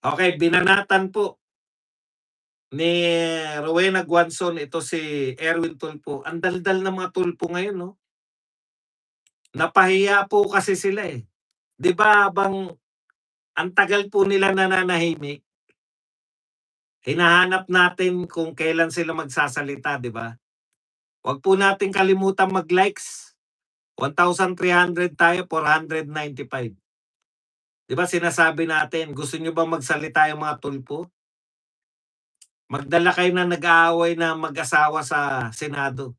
Okay, binanatan po ni Rowena Guanzon ito si Erwin Tulfo. Ang daldal ng mga Tulfo ngayon 'no. Napahiya po kasi sila, eh. 'Di ba habang ang tagal po nila nananahimik, hinahanap natin kung kailan sila magsasalita, 'di ba? 'Wag po nating kalimutang mag-likes. 1,300 tayo, 495. 'Di ba sinasabi natin, gusto niyo ba magsalita yung mga Tulfo? Magdala kayo ng nag-aaway na mag-asawa sa Senado.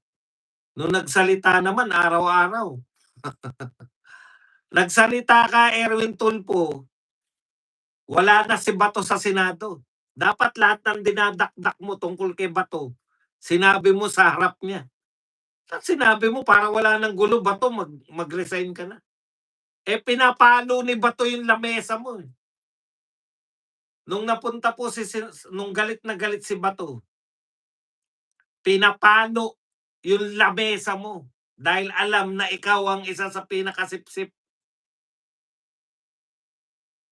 Nung nagsalita naman araw-araw. Nagsalita ka, Erwin Tulfo, wala na si Bato sa Senado. Dapat lahat ng dinadakdak mo tungkol kay Bato, sinabi mo sa harap niya. At sinabi mo para wala ng gulo, Bato, mag-resign ka na. Eh, pinapalo ni Bato yung lamesa mo. Eh. Nung napunta po nung galit na galit si Bato, pinapalo yung lamesa mo dahil alam na ikaw ang isa sa pinakasipsip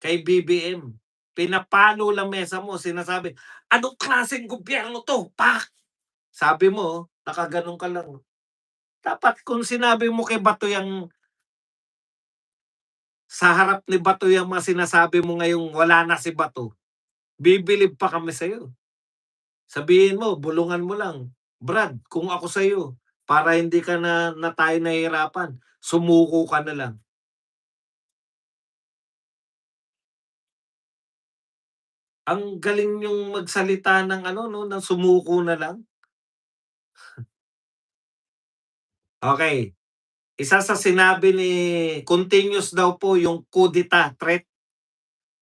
kay BBM. Pinapalo lamesa mo, sinasabi, anong klaseng gobyerno to? Pak! Sabi mo, nakaganon ka lang. Dapat kung sinabi mo kay Bato yung sa harap ni Bato yung mga sinasabi mo ngayong wala na si Bato, bibilib pa kami sa'yo. Sabihin mo, bulungan mo lang, Brad, kung ako sa'yo, para hindi ka na tayo nahihirapan, sumuko ka na lang. Ang galing yung magsalita ng ano 'no, ng sumuko na lang. Okay. Isa sa sinabi ni continuous daw po yung kudeta threat.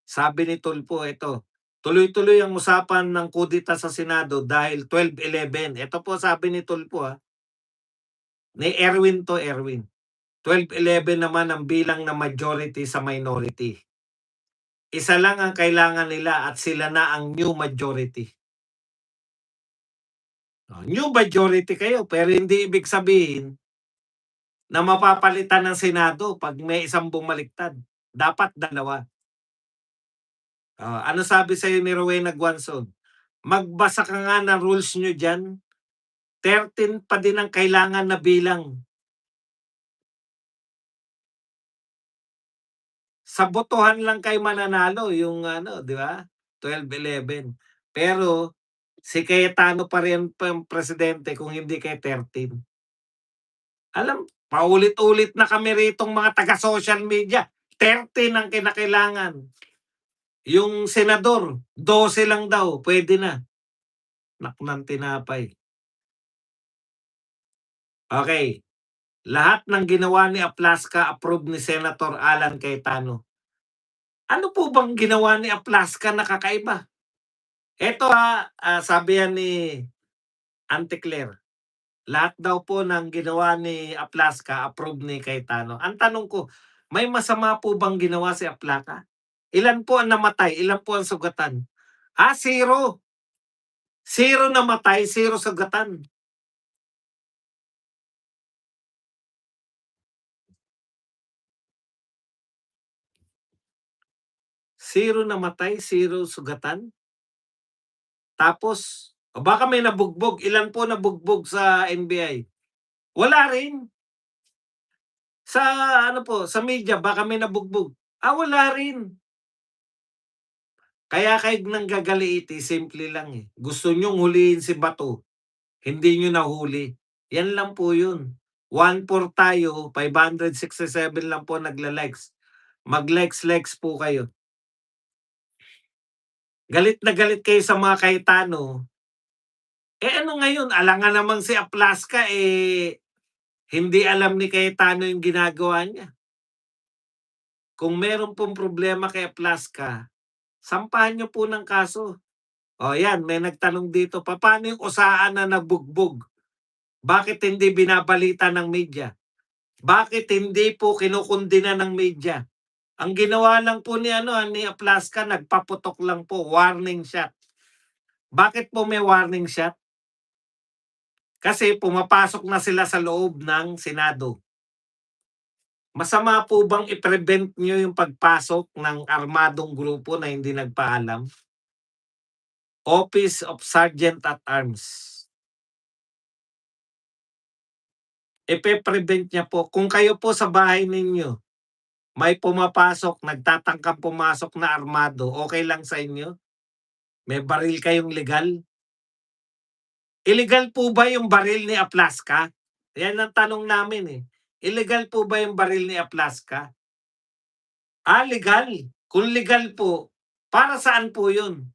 Sabi ni Tulfo ito, tuloy-tuloy ang usapan ng kudeta sa Senado dahil 12-11. Ito po sabi ni Tulfo, ni Erwin 'to, Erwin. 12-11 naman ang bilang ng majority sa minority. Isa lang ang kailangan nila at sila na ang new majority. Oh, new majority kayo pero hindi ibig sabihin na mapapalitan ng Senado 'pag may isang bumaliktad. Dapat dalawa. Ano sabi sa'yo ni Rowena Guanzon? Magbasa ka nga ng rules nyo diyan. 13 pa din ang kailangan na bilang. Sa botohan lang kayo mananalo yung ano, 'di ba? 12-11. Pero si Cayetano pa rin pa ang presidente kung hindi kay 13. Alam, paulit-ulit na kami ritong mga taga-social media. 13 ang kinakailangan. Yung senador, 12 lang daw, pwede na. Nak ng tinapay. Okay. Lahat ng ginawa ni Aplaska approve ni Senator Alan Cayetano. Ano po bang ginawa ni Aplaska na kakaiba? Eto sabi yan ni Auntie Claire, lahat daw po ng ginawa ni Aplaska approve ni Cayetano. Ang tanong ko, may masama po bang ginawa si Aplaca? Ilan po ang namatay? Ilan po ang sugatan? Zero. Zero namatay, zero sugatan. Zero namatay, zero sugatan. Tapos, baka may nabugbog. Ilan po nabugbog sa NBI? Wala rin. Sa ano po, sa media baka may nabugbog. Wala rin. Kaya kayo nanggagaliiti simple lang, eh. Gusto niyong hulihin si Bato, hindi niyo nahuli. Yan lang po yun. 1-4 tayo, 567 lang po nagla-likes. Mag-likes-likes po kayo. Galit na galit kayo sa mga Cayetano. Ano ngayon, alangan namang si Aplaska, hindi alam ni Cayetano yung ginagawa niya. Kung meron pong problema kay Aplaska, sampahan niyo po ng kaso. Yan, may nagtanong dito, paano yung usaan na nabugbog? Bakit hindi binabalita ng media? Bakit hindi po kinukundina ng media? Ang ginawa lang po ni Aplaska, nagpaputok lang po, warning shot. Bakit po may warning shot? Kasi pumapasok na sila sa loob ng Senado. Masama po bang i-prevent niyo yung pagpasok ng armadong grupo na hindi nagpaalam? Office of Sergeant at Arms. Ipe-prevent niya po kung kayo po sa bahay ninyo, may pumapasok, nagtatangkang pumasok na armado, okey lang sa inyo? May baril kayong legal? Ilegal po ba yung baril ni Aplaska? Yan ang tanong namin, eh. Ilegal po ba yung baril ni Aplaska? Legal. Kung legal po, para saan po yun?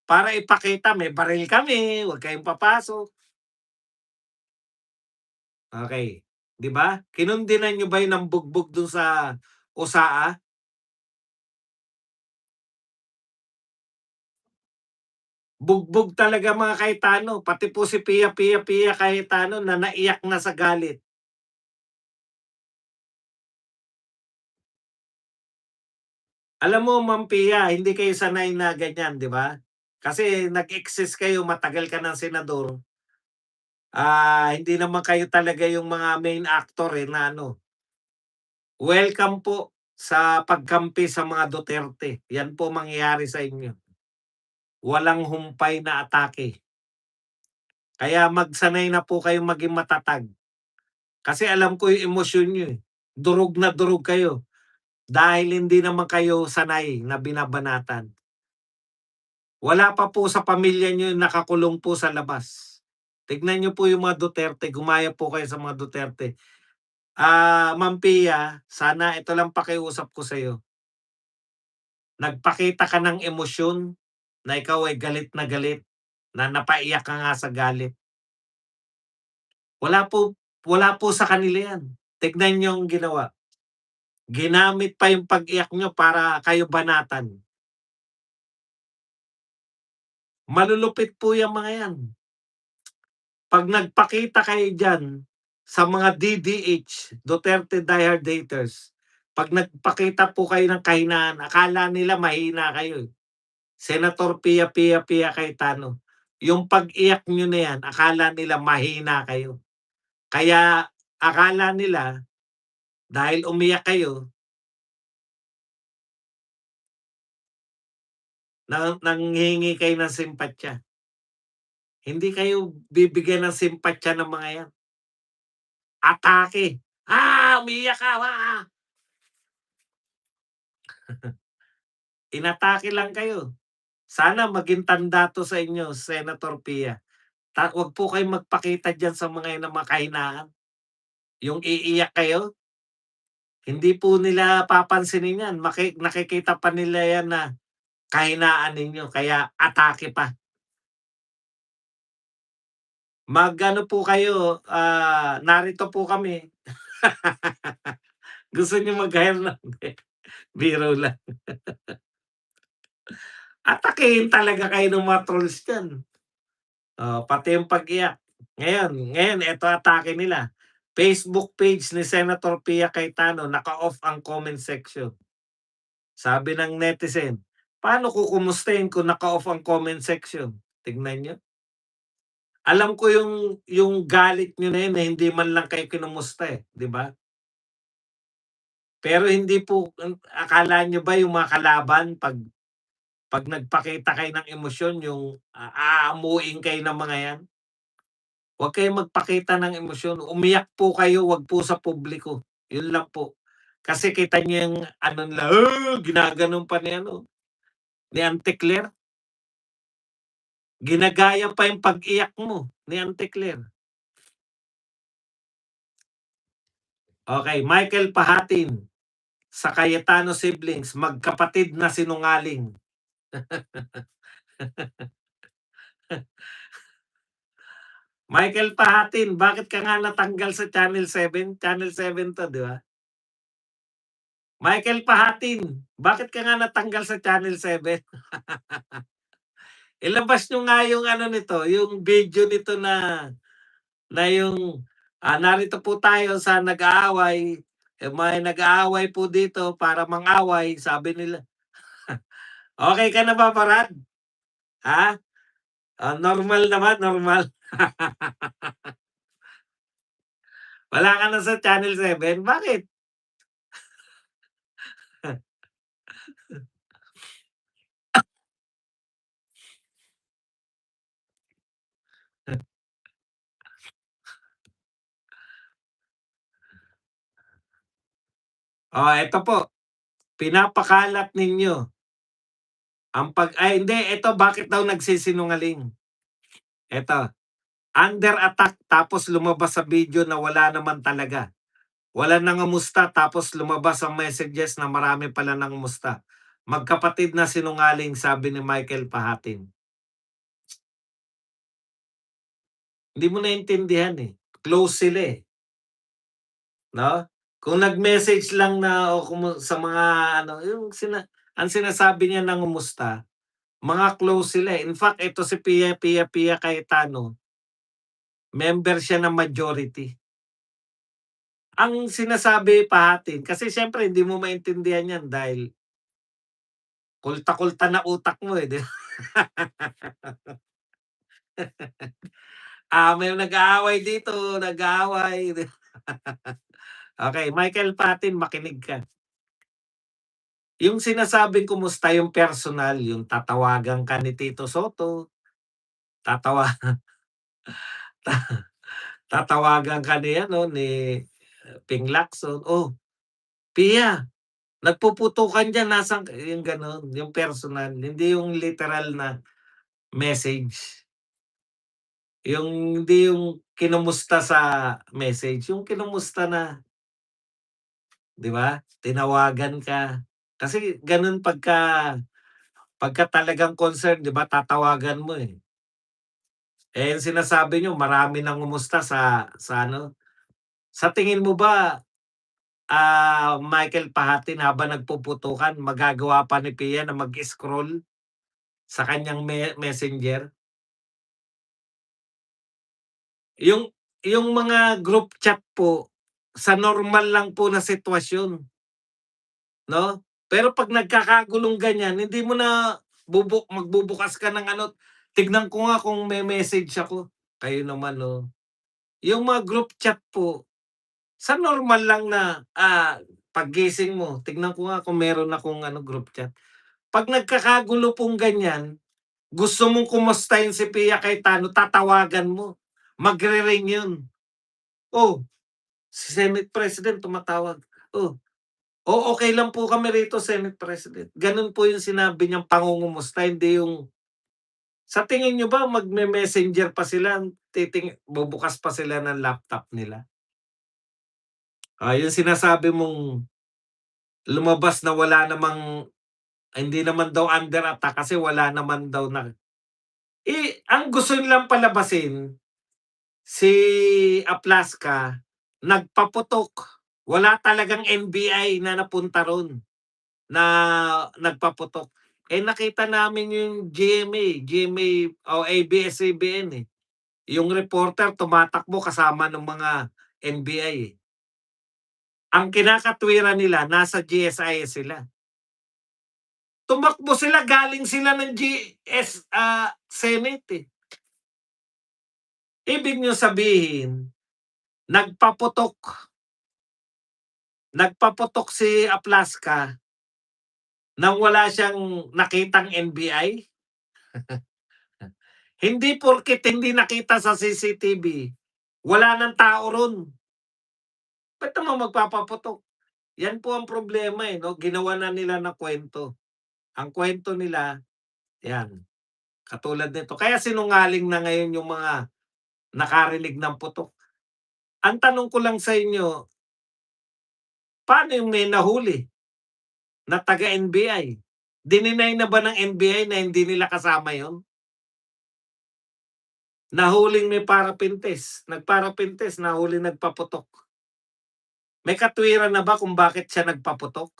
Para ipakita may baril kami, huwag kayong papasok. Okey, 'di ba? Kinondenan niyo ba yun ng bugbog dun sa USAA? Bugbog talaga mga Cayetano, pati po si Pia Cayetano na naiyak na sa galit. Alam mo Ma'am Pia, hindi kayo sanay na ganyan, 'di ba? Kasi nag-exist kayo, matagal ka ng senador. Hindi naman kayo talaga yung mga main actor, eh, na ano. Welcome po sa pagkampi sa mga Duterte, 'yan po mangyayari sa inyo. Walang humpay na atake. Kaya magsanay na po kayong maging matatag. Kasi alam ko yung emosyon niyo, eh. Durog na durog kayo dahil hindi naman kayo sanay na binabanatan. Wala pa po sa pamilya niyo yung nakakulong po sa labas. Tignan niyo po yung mga Duterte, gumaya po kayo sa mga Duterte. Ma'am Pia, sana ito lang pakiusap ko sa'yo. Nagpakita ka ng emosyon na ikaw ay galit, na napaiyak ka nga sa galit. Wala po wala po sa kanila 'yan. Tignan niyo ang ginawa. Ginamit pa yung pag-iyak niyo para kayo banatan. Malulupit po yang mga 'yan. 'Pag nagpakita kayo diyan sa mga DDH, Duterte Diehard Haters, 'pag nagpakita po kayo ng kahinaan, akala nila mahina kayo, eh. Senator Pia Cayetano, yung pag-iyak niyo na 'yan, akala nila mahina kayo. Kaya akala nila dahil umiyak kayo na nanghihingi kayo ng simpatya. Hindi kayo bibigyan ng simpatya ng mga 'yan. Atake, umiiyak ka, inatake lang kayo. Sana maging tanda 'to sa inyo, Senator Pia. 'Wag po kayong magpakita diyan sa mga 'yan ng mga kahinaan. Yung iiyak kayo, hindi po nila papansinin 'yan, nakikita pa nila 'yan na kahinaan ninyo kaya atake pa. Mag-ano po kayo, narito po kami. Gusto niyo mag-hire ng biro lang. Atakihin talaga kayo ng mga trolls diyan. Pati yung pag-iyak. Ngayon eto atake nila. Facebook page ni Senator Pia Cayetano naka-off ang comment section. Sabi ng netizen, "Paano ko kumustahin kung naka-off ang comment section?" Tignan niyo. Alam ko yung galit niyo na yun na hindi man lang kayo kinumusta, eh, 'di ba? Pero hindi po akala niyo ba yung mga kalaban 'pag nagpakita kayo ng emosyon yung, aamuin kayo ng mga 'yan? Huwag kayong magpakita ng emosyon, umiyak po kayo, 'wag po sa publiko, yun lang po. Kasi kita niyo yung ano nila, ginaganon pa ni ano, ni Auntie Claire, ginagaya pa yung pag-iyak mo ni Auntie Claire. Okey, Michael Pahatin sa Cayetano siblings, magkapatid na sinungaling. Michael Pahatin, bakit ka nga natanggal sa Channel 7? Channel 7 'to, 'di ba? Michael Pahatin, bakit ka nga natanggal sa Channel 7? Ilabas niyo nga yung ano nito, yung video nito na yung, narito po tayo sa nag-aaway, may nag-aaway po dito para mang-away, sabi nila. Okey ka na ba Parad? Ha? Normal naman, normal. Wala ka na sa Channel 7, bakit? Eto po, pinapakalat ninyo ang ay hindi, eto bakit daw nagsisinungaling. Eto, under attack tapos lumabas sa video na wala naman talaga. Walang nangamusta tapos lumabas ang messages na marami pala nangamusta. Magkapatid na sinungaling, sabi ni Michael Pahatin. Hindi mo naintindihan, eh, close sila, eh, 'no? Kung nag-message lang na o sa mga ano, yung ang sinasabi niya nangumusta, mga close sila, eh. In fact, ito si Pia Cayetano, member siya ng majority. Ang sinasabi Pahatin kasi siyempre hindi mo maintindihan 'yan dahil kulta-kulta na utak mo, eh, 'di ba? May nag-aaway dito, nag-aaway. Okey, Michael Patin, makinig ka. Yung sinasabing kumusta yung personal, yung tatawagan ka ni Tito Soto, tatawa tatawagan ka ni ano, ni Ping Lacson, "Oh, Pia, nagpuputukan diyan, nasaan ka?" Yung gano'n, yung personal, hindi yung literal na message. Hindi yung kinumusta sa message, yung kinumusta na, 'di ba, tinawagan ka. Kasi gano'n pagka talagang concern, 'di ba, tatawagan mo, eh. Yung sinasabi niyo marami nangumusta sa ano, sa tingin mo ba, Michael Pahatin, habang nagpuputukan magagawa pa ni Pia na mag-scroll sa kanyang Messenger? Yung yung mga group chat po, sa normal lang po na sitwasyon, 'no? Pero 'pag nagkakagulong ganyan, hindi mo na magbubukas ka ng ano, "Tignan ko nga kung may message ako." Kayo naman, 'no? Yung mga group chat po, sa normal lang na, paggising mo, "Tignan ko nga kung meron akong ano, group chat." 'Pag nagkakagulo pong ganyan, gusto mong kumustahin si Pia Cayetano, tatawagan mo, magre-ring yun. "Oh, si Senate President tumatawag. Oh, okey lang po kami rito, Senate President." Gano'n po yung sinabi niyang pangungumusta, hindi yung sa tingin niyo ba magme-Messenger pa sila, bubukas pa sila ng laptop nila? Yung sinasabi mong lumabas na wala namang hindi naman daw under attack kasi wala naman daw na ang gusto nilang palabasin, si Aplaska nagpaputok. Wala talagang NBI na napunta ro'n. Na nagpaputok. Nakita namin yung GMA o ABS-CBN, eh. Yung reporter tumatakbo kasama ng mga NBI, eh. Ang kinakatwiran nila nasa GSIS sila. Tumakbo sila, galing sila ng Senate, eh. Ibig niyong sabihin, nagpaputok nagpaputok si Aplaska nang wala siyang nakitang NBI? Hindi porket hindi nakita sa CCTV, wala ng tao ro'n. Ba't naman magpapaputok? Yan po ang problema, eh, 'no, ginawa na nila na kuwento. Ang kuwento nila, yan, katulad nito. Kaya sinungaling na ngayon yung mga nakarinig ng putok. Ang tanong ko lang sa inyo, paano yung may nahuli na taga-NBI? Dininay na ba ng NBI na hindi nila kasama yon? Nahuling may parapintes, nagparapintes, nahuling nagpaputok. May katwiran na ba kung bakit siya nagpaputok?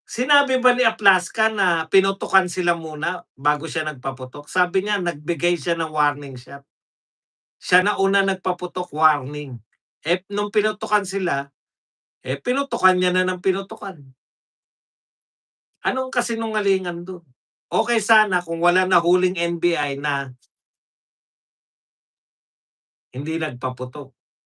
Sinabi ba ni Aplaska na pinutukan sila muna bago siya nagpaputok? Sabi niya nagbigay siya ng warning shot. Siya na una nagpaputok, warning. Nung pinutukan sila, pinutukan niya na ng pinutukan. Anong kasinungalingan dun? Okey sana kung wala nahuling NBI na hindi nagpaputok.